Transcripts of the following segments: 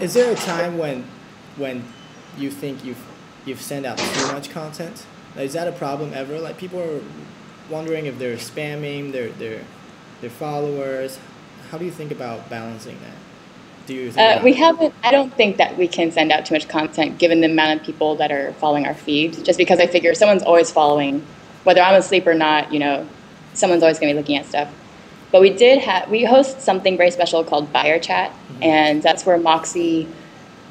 Is there a time when you think you've sent out too much content? Like, is that a problem ever? Like people are wondering if they're spamming their followers. How do you think about balancing that? Do you think about We haven't, I don't think that we can send out too much content given the amount of people that are following our feed, just because I figure someone's always following, whether I'm asleep or not, someone's always going to be looking at stuff. But we host something very special called Buyer Chat, and that's where Moxie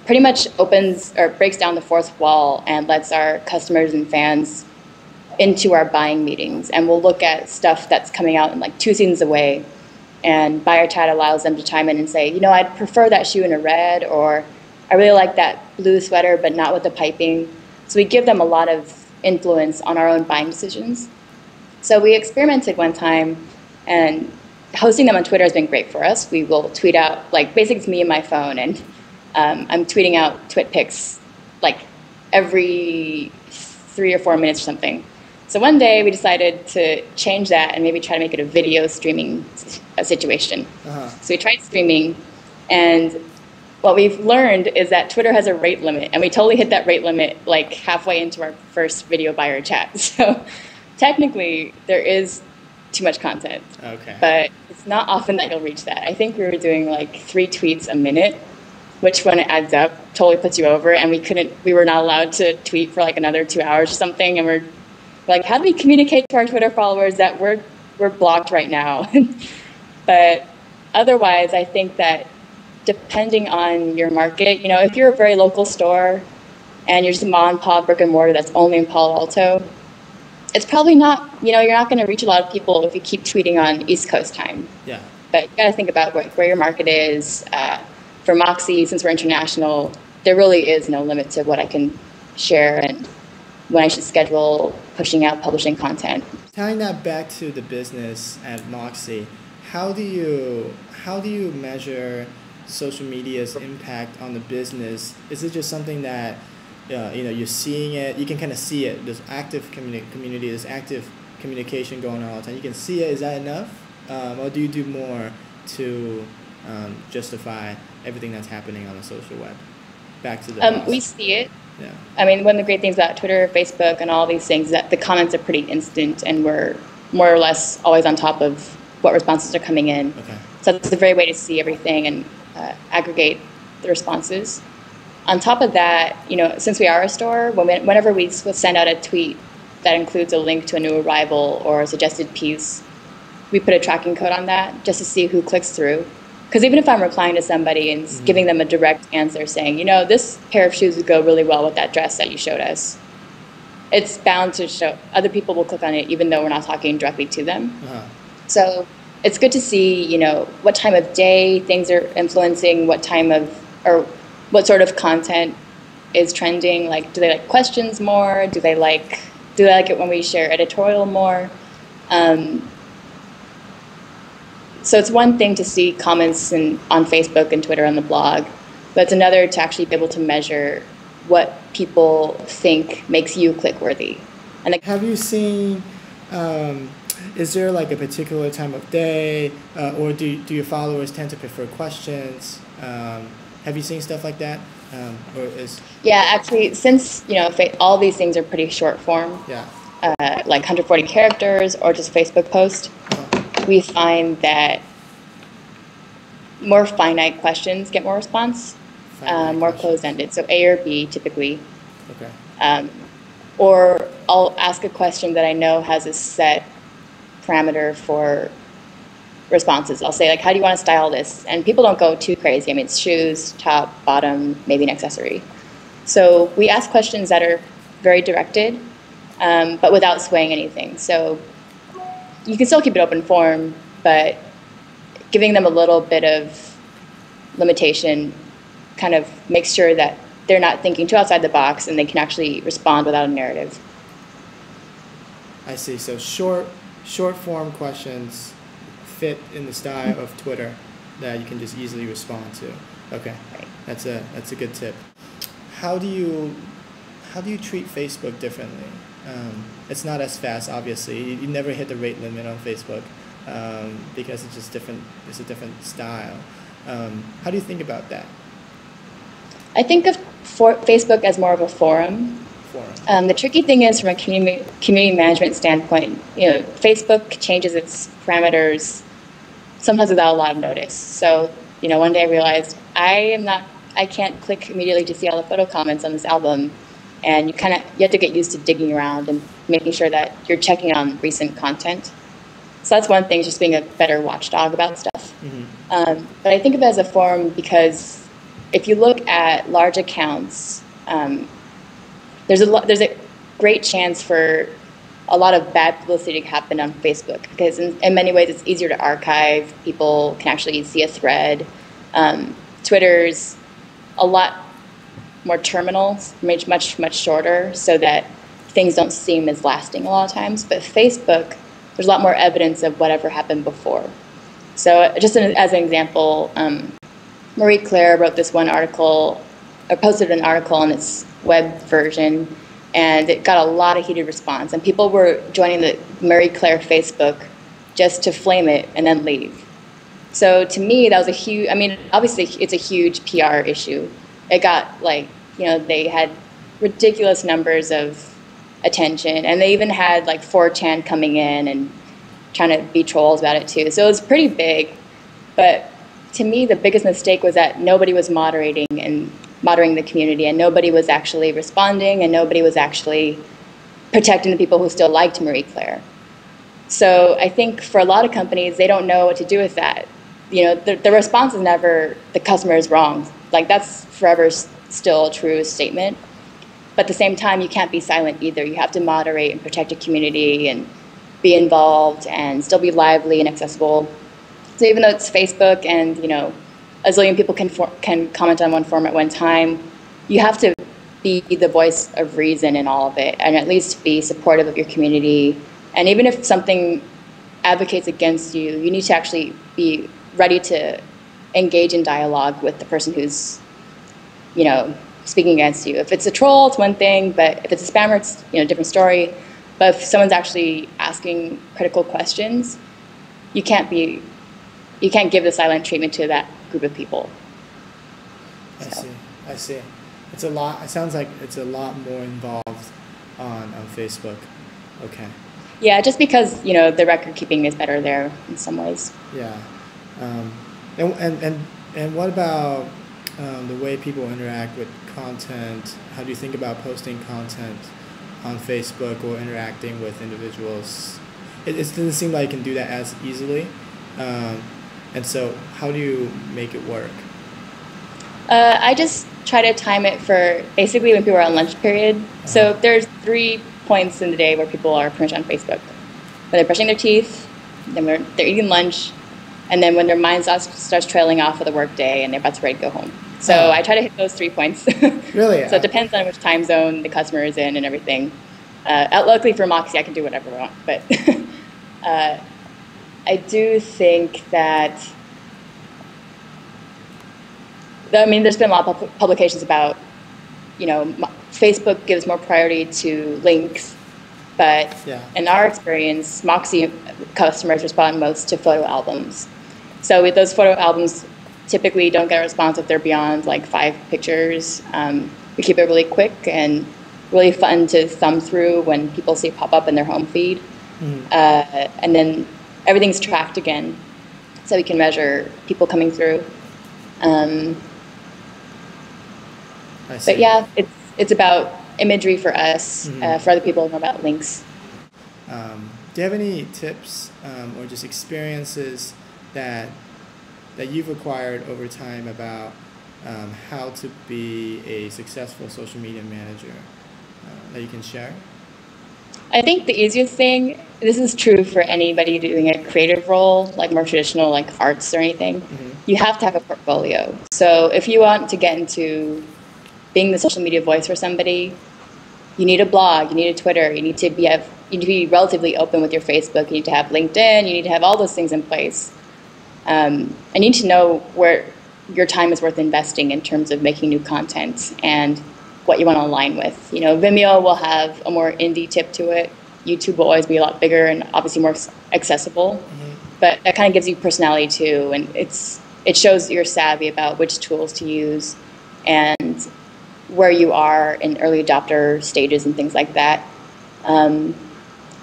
pretty much opens or breaks down the fourth wall and lets our customers and fans into our buying meetings. And we'll look at stuff that's coming out in like 2 seasons away. And Buyer Chat allows them to chime in and say, I'd prefer that shoe in a red, or I really like that blue sweater, but not with the piping. So we give them a lot of influence on our own buying decisions. So we experimented one time, and hosting them on Twitter has been great for us. We will tweet out, like, basically it's me and my phone, and I'm tweeting out twit pics like every 3 or 4 minutes or something. So one day we decided to change that and maybe try to make it a video streaming situation. So we tried streaming, and what we've learned is that Twitter has a rate limit, and we totally hit that rate limit like halfway into our first video Buyer Chat. So technically there is too much content, but it's not often that you'll reach that. I think we were doing like 3 tweets a minute, which when it adds up totally puts you over, and we were not allowed to tweet for like another 2 hours or something, and we're like, how do we communicate to our Twitter followers that we're blocked right now? But otherwise, I think that depending on your market, if you're a very local store and you're just a mom and pop brick and mortar that's only in Palo Alto, it's probably not, you're not going to reach a lot of people if you keep tweeting on East Coast time. Yeah. But you got to think about where your market is. For Moxie, since we're international, there really is no limit to what I can share and when I should schedule pushing out publishing content. Tying that back to the business at Moxie, how do you measure social media's impact on the business? Is it just something that you're seeing it? You can kind of see it. There's active community. There's active communication going on all the time. You can see it. Is that enough, or do you do more to justify everything that's happening on the social web? Back to the we see it. Yeah. I mean, one of the great things about Twitter, Facebook, and all these things is that the comments are pretty instant, and we're more or less always on top of what responses are coming in. Okay. So it's a great way to see everything and aggregate the responses. On top of that, since we are a store, whenever we send out a tweet that includes a link to a new arrival or a suggested piece, we put a tracking code on that just to see who clicks through. Because even if I'm replying to somebody and giving them a direct answer saying, this pair of shoes would go really well with that dress that you showed us, it's bound to show. Other people will click on it even though we're not talking directly to them. So it's good to see, what time of day things are influencing, what sort of content is trending. Like, do they like questions more? Do they like it when we share editorial more? So it's one thing to see comments on Facebook and Twitter on the blog, but it's another to actually be able to measure what people think makes you click-worthy. And have you seen, is there like a particular time of day, or do your followers tend to prefer questions? Have you seen stuff like that? Yeah, actually, since all these things are pretty short form, like 140 characters or just a Facebook post, we find that more finite questions get more response, more closed-ended. So A or B typically. Okay. Or I'll ask a question that I know has a set parameter for responses. I'll say, like, how do you want to style this? And people don't go too crazy. I mean, it's shoes, top, bottom, maybe an accessory. So we ask questions that are very directed, but without swaying anything. So you can still keep it open form, but giving them a little bit of limitation kind of makes sure that they're not thinking too outside the box and they can actually respond without a narrative. I see. So short form questions fit in the style of Twitter that you can just easily respond to. Okay, right. That's a good tip. How do you treat Facebook differently? It's not as fast, obviously. You never hit the rate limit on Facebook because it's just different. It's a different style. How do you think about that? I think of Facebook as more of a forum. The tricky thing is, from a community management standpoint, Facebook changes its parameters sometimes without a lot of notice. So, one day I realized I can't click immediately to see all the photo comments on this album, and you have to get used to digging around and making sure that you're checking on recent content. So that's one thing, just being a better watchdog about stuff. Mm-hmm. But I think of it as a forum because if you look at large accounts, there's a great chance for a lot of bad publicity to happen on Facebook because in many ways it's easier to archive. People can actually see a thread. Twitter's a lot more terminal, much shorter, so that things don't seem as lasting a lot of times. But Facebook, there's a lot more evidence of whatever happened before. So just as an example, Marie Claire wrote this one article, or posted an article on its web version, and it got a lot of heated response. And people were joining the Marie Claire Facebook just to flame it and then leave. So to me, that was a huge, obviously it's a huge PR issue. It got they had ridiculous numbers of attention, and they even had 4chan coming in and trying to be trolls about it too. So it was pretty big, but to me the biggest mistake was that nobody was moderating the community, and nobody was actually responding, and nobody was actually protecting the people who still liked Marie Claire. So I think for a lot of companies, they don't know what to do with that. The response is never the customer is wrong. That's forever still a true statement. But at the same time, you can't be silent either. You have to moderate and protect a community and be involved and still be lively and accessible. So even though it's Facebook and a zillion people can comment on one forum at one time, you have to be the voice of reason in all of it, and at least be supportive of your community. And even if something advocates against you, you need to actually be ready to engage in dialogue with the person who's speaking against you. If it's a troll, it's one thing, but if it's a spammer, it's a different story. But if someone's actually asking critical questions, you can't give the silent treatment to that group of people. I see. It's a lot. It sounds like it's a lot more involved on Facebook. Okay. Yeah, just because the record keeping is better there in some ways. Yeah, and what about the way people interact with content? How do you think about posting content on Facebook or interacting with individuals? It doesn't seem like you can do that as easily. And so how do you make it work? I just try to time it for basically when people are on lunch period. Uh-huh. So there's 3 points in the day where people are pretty much on Facebook. When they're brushing their teeth, then when they're eating lunch, and then when their mind starts trailing off for the work day and they're about to ready to go home. So I try to hit those 3 points. Really? So it depends on which time zone the customer is in and everything. Luckily for Moxie, I can do whatever I want. But I do think that, there's been a lot of publications about, Facebook gives more priority to links, but in our experience, Moxie customers respond most to photo albums. So with those photo albums, typically don't get a response if they're beyond 5 pictures. We keep it really quick and really fun to thumb through when people see it pop up in their home feed. Mm-hmm. And then everything's tracked again, so we can measure people coming through. But yeah, it's about imagery for us. Mm-hmm. For other people, more about links. Do you have any tips or just experiences that you've acquired over time about how to be a successful social media manager that you can share? I think the easiest thing, this is true for anybody doing a creative role, more traditional, arts or anything, mm-hmm. You have to have a portfolio. So if you want to get into being the social media voice for somebody, you need a blog, you need a Twitter, you need to be relatively open with your Facebook, you need to have LinkedIn, you need to have all those things in place. And you need to know where your time is worth investing in terms of making new content and what you want to align with. Vimeo will have a more indie tip to it. YouTube will always be a lot bigger and obviously more accessible. Mm-hmm. But that kind of gives you personality too, and it shows you're savvy about which tools to use. and where you are in early adopter stages and things like that.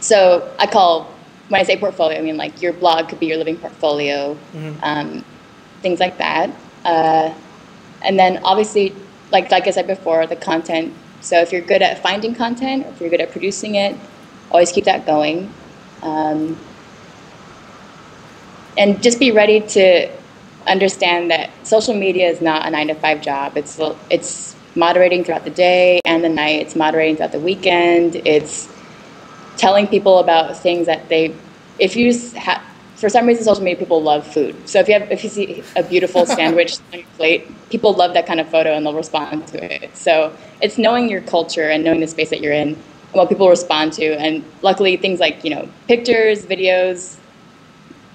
So when I say portfolio, I mean like your blog could be your living portfolio, things like that. And then obviously, like I said before, the content. So if you're good at finding content, or if you're good at producing it, always keep that going. And just be ready to understand that social media is not a 9-to-5 job. It's moderating throughout the day and the night. It's moderating throughout the weekend. It's telling people about things that for some reason, social media people love food. So if you see a beautiful sandwich on your plate, people love that kind of photo and they'll respond to it. So it's knowing your culture and knowing the space that you're in and what people respond to. And luckily, things like pictures, videos,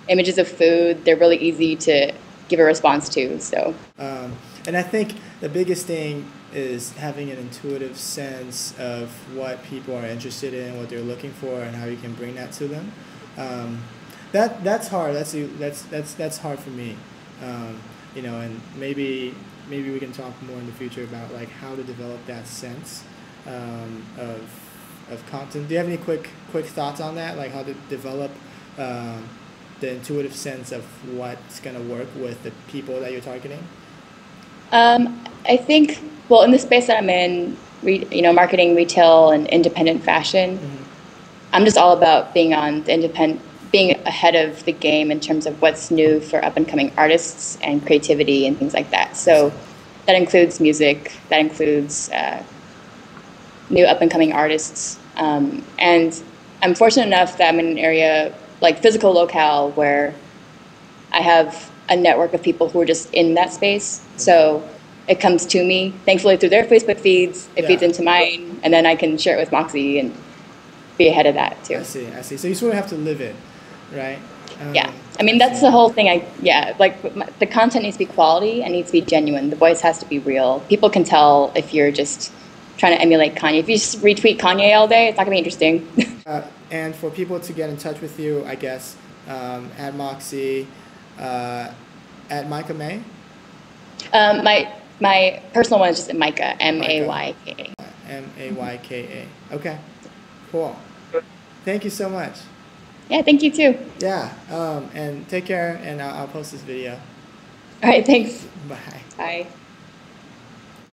images of food, they're really easy to give a response to. So, and I think the biggest thing is having an intuitive sense of what people are interested in, what they're looking for, and how you can bring that to them. That's hard. That's hard for me. And maybe we can talk more in the future about like how to develop that sense of content. Do you have any quick thoughts on that? Like how to develop the intuitive sense of what's going to work with the people that you're targeting? I think, well, in the space that I'm in, marketing, retail, and independent fashion, I'm just all about being ahead of the game in terms of what's new for up and coming artists and creativity and things like that. So that includes music, that includes new up and coming artists. And I'm fortunate enough that I'm in an area like physical locale where I have a network of people who are just in that space. So it comes to me, thankfully, through their Facebook feeds. It feeds into mine, and then I can share it with Moxie and be ahead of that too. I see. So you sort of have to live it, right? Yeah. I mean, that's the whole thing. The content needs to be quality and needs to be genuine. The voice has to be real. People can tell if you're just trying to emulate Kanye. If you just retweet Kanye all day, it's not going to be interesting. And for people to get in touch with you, I guess, at Moxie, at Micah May? My personal one is just Micah, Mayka. Mayka. Okay, cool. Thank you so much. Yeah, thank you too. Yeah, and take care, and I'll post this video. All right, thanks. Bye. Bye.